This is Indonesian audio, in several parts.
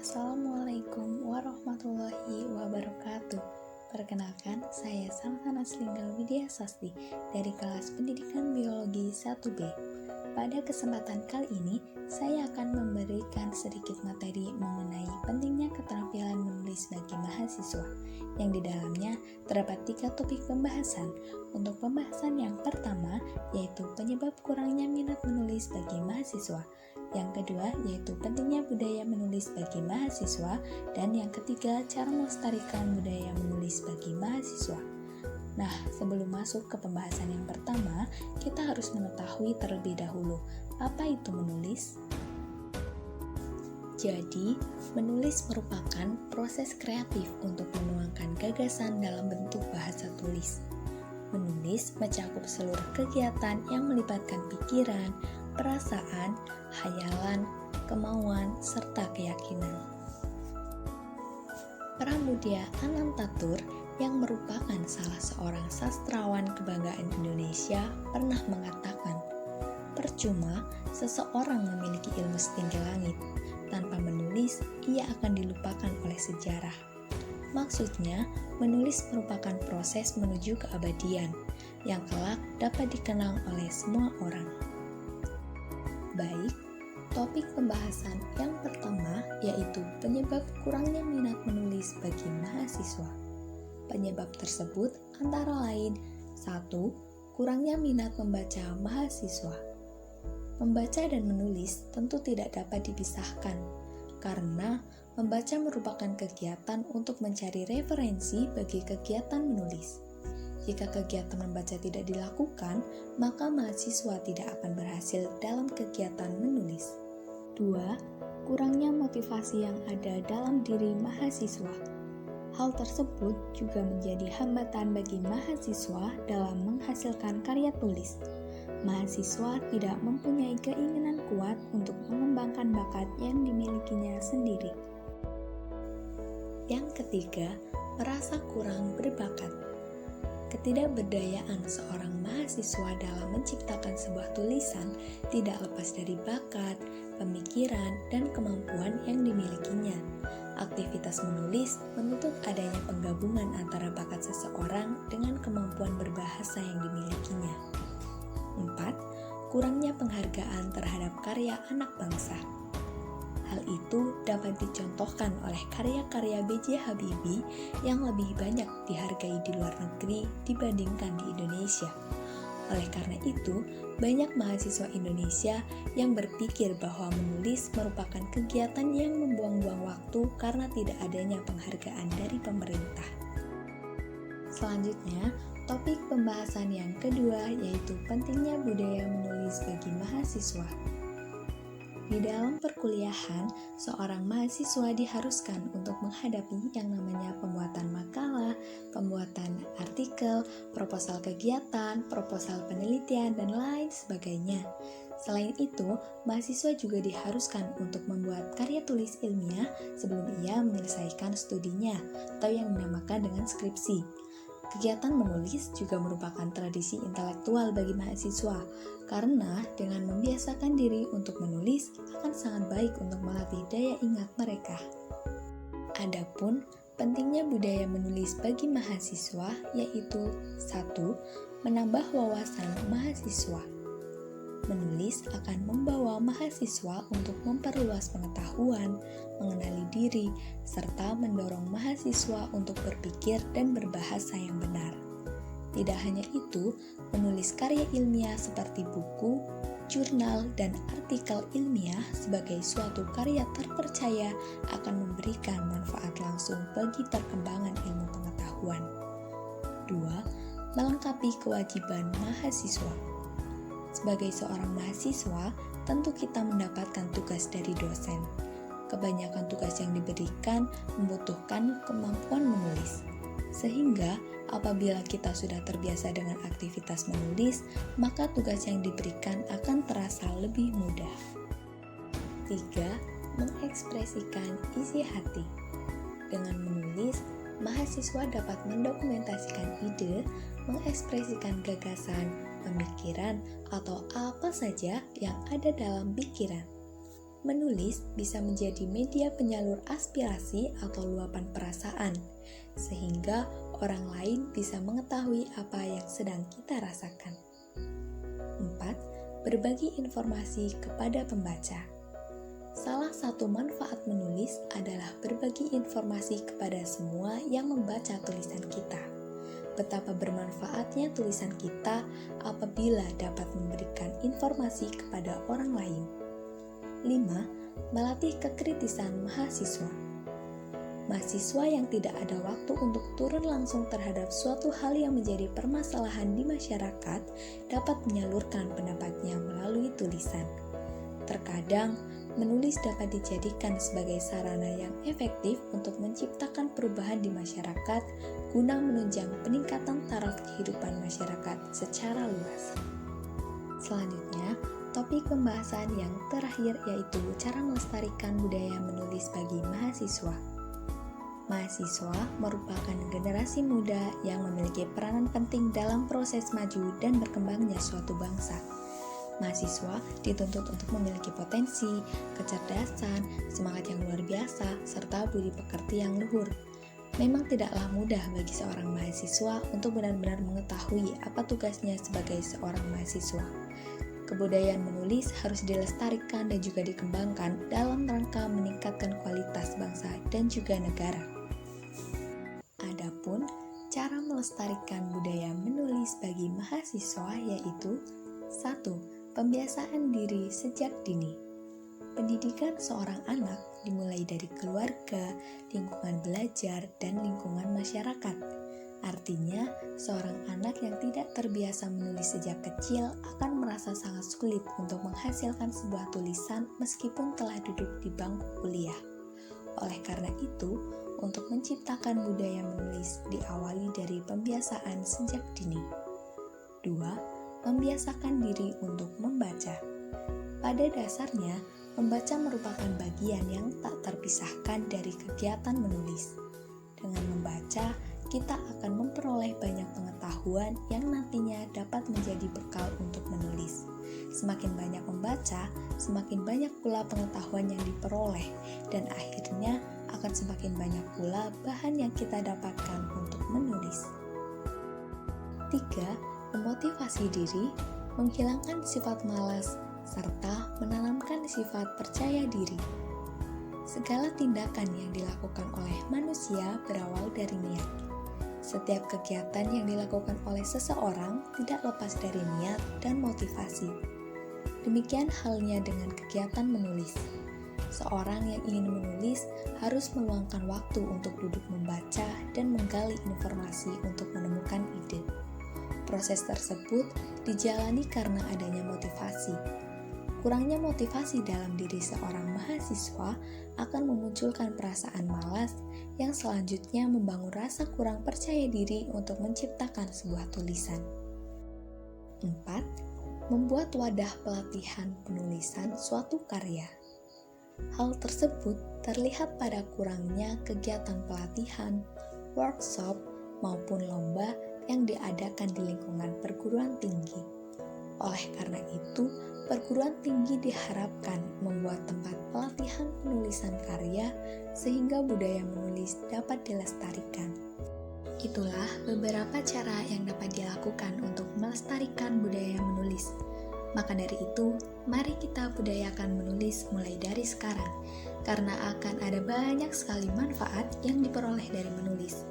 Assalamualaikum warahmatullahi wabarakatuh. Perkenalkan, saya Samsana Slinggal Widya Sasti dari kelas Pendidikan Biologi 1B. Pada kesempatan kali ini, saya akan memberikan sedikit materi mengenai pentingnya keterampilan menulis bagi mahasiswa, yang di dalamnya terdapat 3 topik pembahasan. Untuk pembahasan yang pertama, yaitu penyebab kurangnya minat menulis bagi mahasiswa. Yang kedua, yaitu pentingnya budaya menulis bagi mahasiswa. Dan yang ketiga, cara melestarikan budaya menulis bagi mahasiswa. Nah, sebelum masuk ke pembahasan yang pertama, kita harus mengetahui terlebih dahulu, apa itu menulis? Jadi, menulis merupakan proses kreatif untuk menuangkan gagasan dalam bentuk bahasa tulis. Menulis mencakup seluruh kegiatan yang melibatkan pikiran, perasaan, hayalan, kemauan, serta keyakinan. Pramudia Anantatur yang merupakan salah seorang sastrawan kebanggaan Indonesia pernah mengatakan, percuma seseorang memiliki ilmu setinggi langit, tanpa menulis ia akan dilupakan oleh sejarah. Maksudnya, menulis merupakan proses menuju keabadian yang kelak dapat dikenang oleh semua orang. Baik, topik pembahasan yang pertama yaitu penyebab kurangnya minat menulis bagi mahasiswa. Penyebab tersebut antara lain 1. Kurangnya minat membaca mahasiswa. Membaca dan menulis tentu tidak dapat dipisahkan, karena membaca merupakan kegiatan untuk mencari referensi bagi kegiatan menulis. Jika kegiatan membaca tidak dilakukan, maka mahasiswa tidak akan berhasil dalam kegiatan menulis. 2. Kurangnya motivasi yang ada dalam diri mahasiswa. Hal tersebut juga menjadi hambatan bagi mahasiswa dalam menghasilkan karya tulis. Mahasiswa tidak mempunyai keinginan kuat untuk mengembangkan bakat yang dimilikinya sendiri. Yang ketiga, merasa kurang berbakat. Ketidakberdayaan seorang mahasiswa dalam menciptakan sebuah tulisan tidak lepas dari bakat, pemikiran, dan kemampuan yang dimilikinya. Aktivitas menulis menuntut adanya penggabungan antara bakat seseorang dengan kemampuan berbahasa yang dimilikinya. 4. Kurangnya penghargaan terhadap karya anak bangsa. Hal itu dapat dicontohkan oleh karya-karya B.J. Habibie yang lebih banyak dihargai di luar negeri dibandingkan di Indonesia. Oleh karena itu, banyak mahasiswa Indonesia yang berpikir bahwa menulis merupakan kegiatan yang membuang-buang waktu karena tidak adanya penghargaan dari pemerintah. Selanjutnya, topik pembahasan yang kedua yaitu pentingnya budaya menulis bagi mahasiswa. Di dalam perkuliahan, seorang mahasiswa diharuskan untuk menghadapi yang namanya pembuatan makalah, pembuatan artikel, proposal kegiatan, proposal penelitian, dan lain sebagainya. Selain itu, mahasiswa juga diharuskan untuk membuat karya tulis ilmiah sebelum ia menyelesaikan studinya, atau yang dinamakan dengan skripsi. Kegiatan menulis juga merupakan tradisi intelektual bagi mahasiswa, karena dengan membiasakan diri untuk menulis akan sangat baik untuk melatih daya ingat mereka. Adapun pentingnya budaya menulis bagi mahasiswa yaitu 1. Menambah wawasan mahasiswa. Menulis akan membawa mahasiswa untuk memperluas pengetahuan, mengenali diri, serta mendorong mahasiswa untuk berpikir dan berbahasa yang benar. Tidak hanya itu, menulis karya ilmiah seperti buku, jurnal, dan artikel ilmiah sebagai suatu karya terpercaya akan memberikan manfaat langsung bagi perkembangan ilmu pengetahuan. 2. Melengkapi kewajiban mahasiswa. Sebagai seorang mahasiswa, tentu kita mendapatkan tugas dari dosen. Kebanyakan tugas yang diberikan membutuhkan kemampuan menulis. Sehingga, apabila kita sudah terbiasa dengan aktivitas menulis, maka tugas yang diberikan akan terasa lebih mudah. 3. Mengekspresikan isi hati. Dengan menulis, mahasiswa dapat mendokumentasikan ide, mengekspresikan gagasan, pemikiran, atau apa saja yang ada dalam pikiran. Menulis bisa menjadi media penyalur aspirasi atau luapan perasaan, sehingga orang lain bisa mengetahui apa yang sedang kita rasakan. 4. Berbagi informasi kepada pembaca. Salah satu manfaat menulis adalah berbagi informasi kepada semua yang membaca tulisan kita. Betapa bermanfaatnya tulisan kita apabila dapat memberikan informasi kepada orang lain. 5. Melatih kekritisan mahasiswa. Mahasiswa yang tidak ada waktu untuk turun langsung terhadap suatu hal yang menjadi permasalahan di masyarakat dapat menyalurkan pendapatnya melalui tulisan. Terkadang, menulis dapat dijadikan sebagai sarana yang efektif untuk menciptakan perubahan di masyarakat guna menunjang peningkatan taraf kehidupan masyarakat secara luas. Selanjutnya, topik pembahasan yang terakhir yaitu cara melestarikan budaya menulis bagi mahasiswa. Mahasiswa merupakan generasi muda yang memiliki peranan penting dalam proses maju dan berkembangnya suatu bangsa. Mahasiswa dituntut untuk memiliki potensi, kecerdasan, semangat yang luar biasa, serta budi pekerti yang luhur. Memang tidaklah mudah bagi seorang mahasiswa untuk benar-benar mengetahui apa tugasnya sebagai seorang mahasiswa. Kebudayaan menulis harus dilestarikan dan juga dikembangkan dalam rangka meningkatkan kualitas bangsa dan juga negara. Adapun cara melestarikan budaya menulis bagi mahasiswa yaitu 1. Pembiasaan diri sejak dini. Pendidikan seorang anak dimulai dari keluarga, lingkungan belajar, dan lingkungan masyarakat. Artinya, seorang anak yang tidak terbiasa menulis sejak kecil akan merasa sangat sulit untuk menghasilkan sebuah tulisan meskipun telah duduk di bangku kuliah. Oleh karena itu, untuk menciptakan budaya menulis diawali dari pembiasaan sejak dini. 2. Membiasakan diri untuk membaca. Pada dasarnya, membaca merupakan bagian yang tak terpisahkan dari kegiatan menulis. Dengan membaca, kita akan memperoleh banyak pengetahuan yang nantinya dapat menjadi bekal untuk menulis. Semakin banyak membaca, semakin banyak pula pengetahuan yang diperoleh, dan akhirnya akan semakin banyak pula bahan yang kita dapatkan untuk menulis. 3. Memotivasi diri, menghilangkan sifat malas, serta menanamkan sifat percaya diri. Segala tindakan yang dilakukan oleh manusia berawal dari niat. Setiap kegiatan yang dilakukan oleh seseorang tidak lepas dari niat dan motivasi. Demikian halnya dengan kegiatan menulis. Seorang yang ingin menulis harus meluangkan waktu untuk duduk membaca dan menggali informasi untuk menemukan ide. Proses tersebut dijalani karena adanya motivasi. Kurangnya motivasi dalam diri seorang mahasiswa akan memunculkan perasaan malas yang selanjutnya membangun rasa kurang percaya diri untuk menciptakan sebuah tulisan. 4. Membuat wadah pelatihan penulisan suatu karya. Hal tersebut terlihat pada kurangnya kegiatan pelatihan, workshop, maupun lomba yang diadakan di lingkungan perguruan tinggi. Oleh karena itu, perguruan tinggi diharapkan membuat tempat pelatihan penulisan karya sehingga budaya menulis dapat dilestarikan. Itulah beberapa cara yang dapat dilakukan untuk melestarikan budaya menulis. Maka dari itu, mari kita budayakan menulis mulai dari sekarang, karena akan ada banyak sekali manfaat yang diperoleh dari menulis.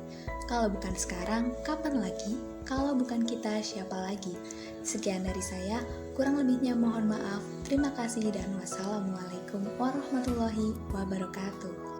Kalau bukan sekarang, kapan lagi? Kalau bukan kita, siapa lagi? Sekian dari saya, kurang lebihnya mohon maaf. Terima kasih dan wassalamualaikum warahmatullahi wabarakatuh.